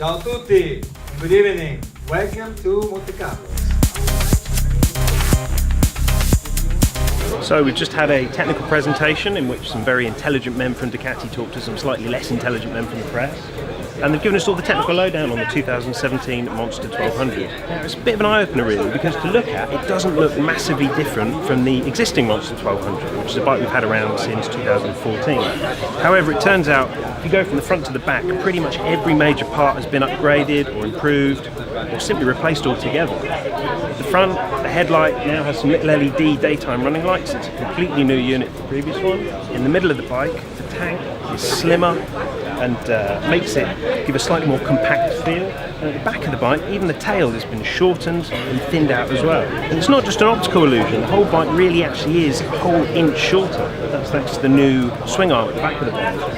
Ciao a tutti, good evening, welcome to Monte Carlo. So we've just had a technical presentation in which some very intelligent men from Ducati talked to some slightly less intelligent men from the press. And they've given us all the technical lowdown on the 2017 Monster 1200. Now it's a bit of an eye-opener really, because to look at, it doesn't look massively different from the existing Monster 1200, which is a bike we've had around since 2014. However, it turns out, if you go from the front to the back, pretty much every major part has been upgraded or improved, or simply replaced altogether. The front, the headlight now has some little LED daytime running lights. It's a completely new unit to the previous one. In the middle of the bike, the tank is slimmer and makes it give a slightly more compact feel. And at the back of the bike, even the tail has been shortened and thinned out as well. And it's not just an optical illusion, the whole bike really actually is a whole inch shorter. That's thanks to the new swing arm at the back of the bike.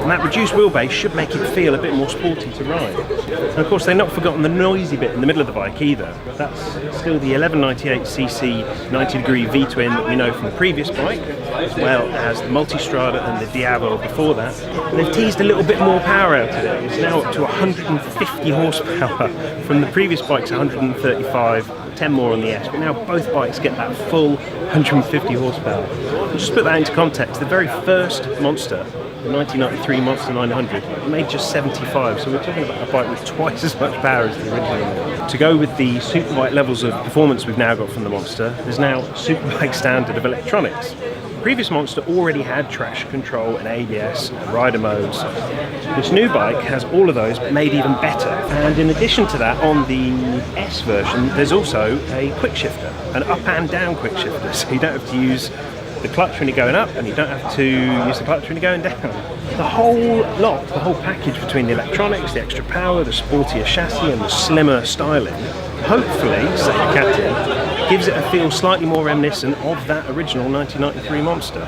And that reduced wheelbase should make it feel a bit more sporty to ride. And of course they've not forgotten the noisy bit in the middle of the bike either. That's still the 1198cc 90-degree V-twin that we know from the previous bike, as well as the Multistrada and the Diavolo before that. And they've teased a little bit more power out of it. It's now up to 150 horsepower from the previous bike's 135, 10 more on the S, but now both bikes get that full 150 horsepower. And just to put that into context, the very first Monster, the 1993 Monster 900, made just 75, so we're talking about a bike with twice as much power as the original. To go with the superbike levels of performance we've now got from the Monster, there's now superbike standard of electronics. The previous Monster already had traction control and ABS and rider modes. This new bike has all of those, but made even better. And in addition to that, on the S version, there's also a quick shifter, an up and down quick shifter, so you don't have to use the clutch when you're going up and you don't have to use the clutch when you're going down. The whole lot, the whole package between the electronics, the extra power, the sportier chassis and the slimmer styling, hopefully, say Ducati, gives it a feel slightly more reminiscent of that original 1993 Monster.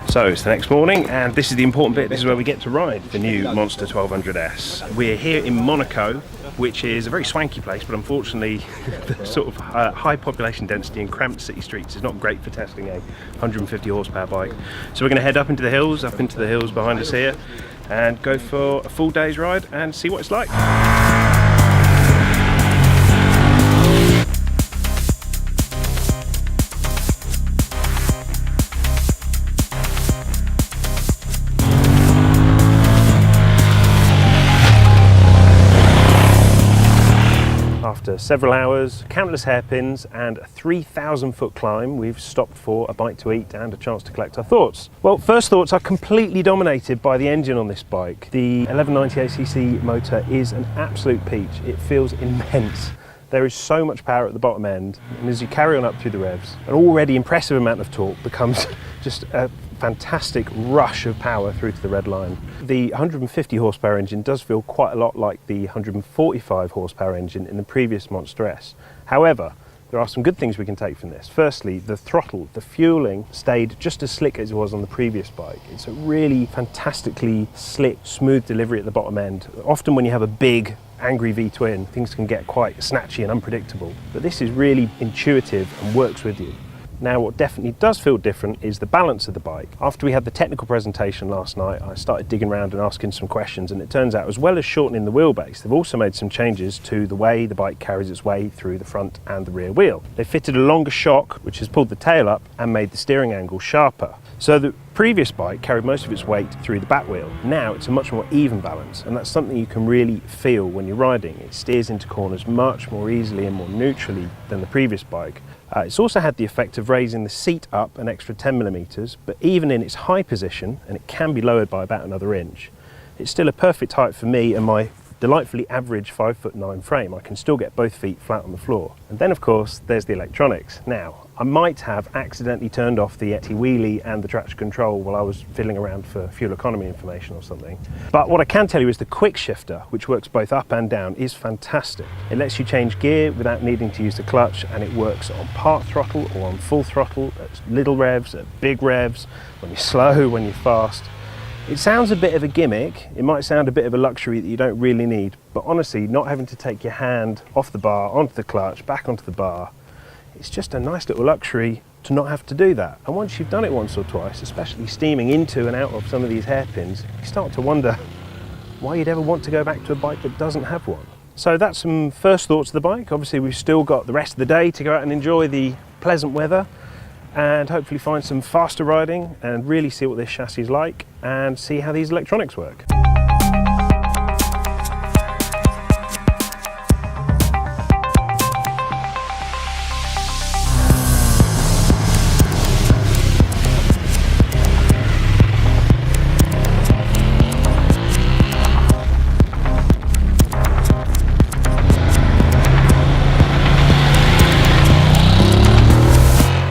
So it's the next morning and this is the important bit. This is where we get to ride the new Monster 1200S. We're here in Monaco, which is a very swanky place, but unfortunately the sort of high population density and cramped city streets is not great for testing a 150 horsepower bike. So we're going to head up into the hills behind us here, and go for a full day's ride and see what it's like. After several hours, countless hairpins and a 3,000 foot climb, we've stopped for a bite to eat and a chance to collect our thoughts. Well, first thoughts are completely dominated by the engine on this bike. The 1198cc motor is an absolute peach. It feels immense. There is so much power at the bottom end, and as you carry on up through the revs, an already impressive amount of torque becomes just a fantastic rush of power through to the red line. The 150 horsepower engine does feel quite a lot like the 145 horsepower engine in the previous Monster S. However, there are some good things we can take from this. Firstly, the throttle, the fueling stayed just as slick as it was on the previous bike. It's a really fantastically slick, smooth delivery at the bottom end. Often when you have a big, angry V-twin, things can get quite snatchy and unpredictable. But this is really intuitive and works with you. Now, what definitely does feel different is the balance of the bike. After we had the technical presentation last night, I started digging around and asking some questions, and it turns out, as well as shortening the wheelbase, they've also made some changes to the way the bike carries its way through the front and the rear wheel. They fitted a longer shock, which has pulled the tail up and made the steering angle sharper. So the previous bike carried most of its weight through the back wheel. Now it's a much more even balance, and that's something you can really feel when you're riding. It steers into corners much more easily and more neutrally than the previous bike. It's also had the effect of raising the seat up an extra 10mm, but even in its high position, and it can be lowered by about another inch, it's still a perfect height for me and my delightfully average 5'9" frame. I can still get both feet flat on the floor. And then of course there's the electronics. Now, I might have accidentally turned off the anti-wheelie and the traction control while I was fiddling around for fuel economy information or something. But what I can tell you is the quick shifter, which works both up and down, is fantastic. It lets you change gear without needing to use the clutch, and it works on part throttle or on full throttle, at little revs, at big revs, when you're slow, when you're fast. It sounds a bit of a gimmick, it might sound a bit of a luxury that you don't really need, but honestly, not having to take your hand off the bar, onto the clutch, back onto the bar, it's just a nice little luxury to not have to do that. And once you've done it once or twice, especially steaming into and out of some of these hairpins, you start to wonder why you'd ever want to go back to a bike that doesn't have one. So that's some first thoughts of the bike. Obviously we've still got the rest of the day to go out and enjoy the pleasant weather and hopefully find some faster riding and really see what this chassis is like and see how these electronics work.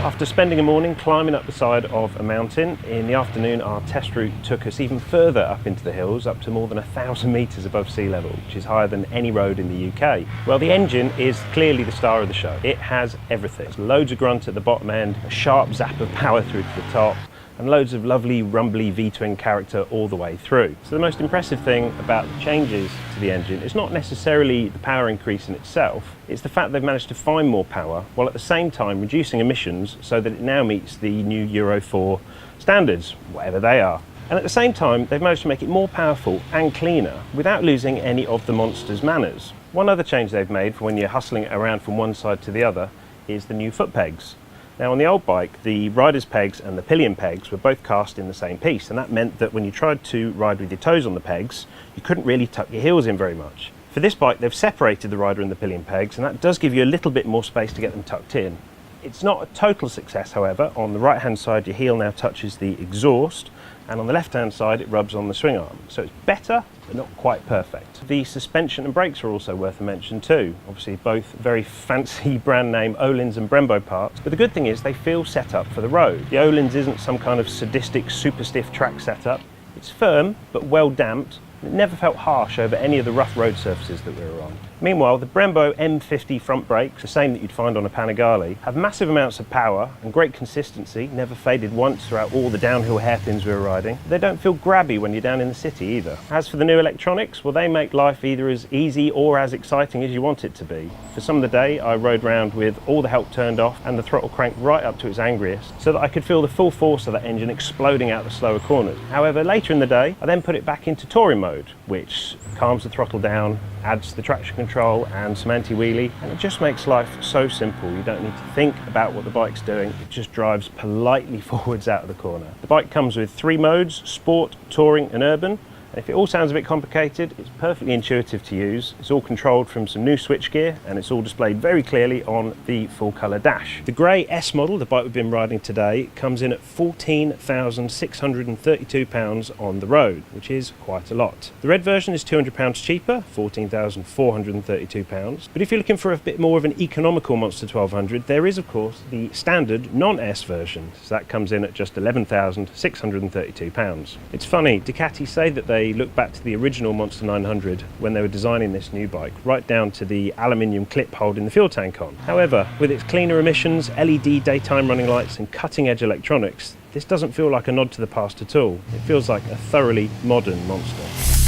After spending a morning climbing up the side of a mountain, in the afternoon our test route took us even further up into the hills, up to more than 1,000 metres above sea level, which is higher than any road in the UK. Well, the engine is clearly the star of the show. It has everything. There's loads of grunt at the bottom end, a sharp zap of power through to the top, and loads of lovely rumbly V-twin character all the way through. So the most impressive thing about the changes to the engine is not necessarily the power increase in itself, it's the fact they've managed to find more power while at the same time reducing emissions so that it now meets the new Euro 4 standards, whatever they are. And at the same time, they've managed to make it more powerful and cleaner without losing any of the Monster's manners. One other change they've made for when you're hustling it around from one side to the other is the new foot pegs. Now on the old bike, the rider's pegs and the pillion pegs were both cast in the same piece, and that meant that when you tried to ride with your toes on the pegs, you couldn't really tuck your heels in very much. For this bike, they've separated the rider and the pillion pegs, and that does give you a little bit more space to get them tucked in. It's not a total success, however. On the right-hand side, your heel now touches the exhaust, and on the left-hand side, it rubs on the swing arm. So it's better, but not quite perfect. The suspension and brakes are also worth a mention too. Obviously, both very fancy brand name Öhlins and Brembo parts, but the good thing is they feel set up for the road. The Öhlins isn't some kind of sadistic, super stiff track setup. It's firm, but well damped. It never felt harsh over any of the rough road surfaces that we were on. Meanwhile, the Brembo M50 front brakes, the same that you'd find on a Panigale, have massive amounts of power and great consistency, never faded once throughout all the downhill hairpins we were riding. They don't feel grabby when you're down in the city either. As for the new electronics, well, they make life either as easy or as exciting as you want it to be. For some of the day, I rode round with all the help turned off and the throttle cranked right up to its angriest, so that I could feel the full force of that engine exploding out the slower corners. However, later in the day, I then put it back into touring mode, which calms the throttle down, adds the traction control and some anti-wheelie, and it just makes life so simple. You don't need to think about what the bike's doing, it just drives politely forwards out of the corner. The bike comes with 3 modes, sport, touring and urban. And if it all sounds a bit complicated, it's perfectly intuitive to use. It's all controlled from some new switchgear and it's all displayed very clearly on the full colour dash. The grey S model, the bike we've been riding today, comes in at £14,632 on the road, which is quite a lot. The red version is £200 cheaper, £14,432. But if you're looking for a bit more of an economical Monster 1200, there is of course the standard non-S version. So that comes in at just £11,632. It's funny, Ducati say that they look back to the original Monster 900 when they were designing this new bike, right down to the aluminium clip holding the fuel tank on. However, with its cleaner emissions, LED daytime running lights and cutting-edge electronics, this doesn't feel like a nod to the past at all. It feels like a thoroughly modern Monster.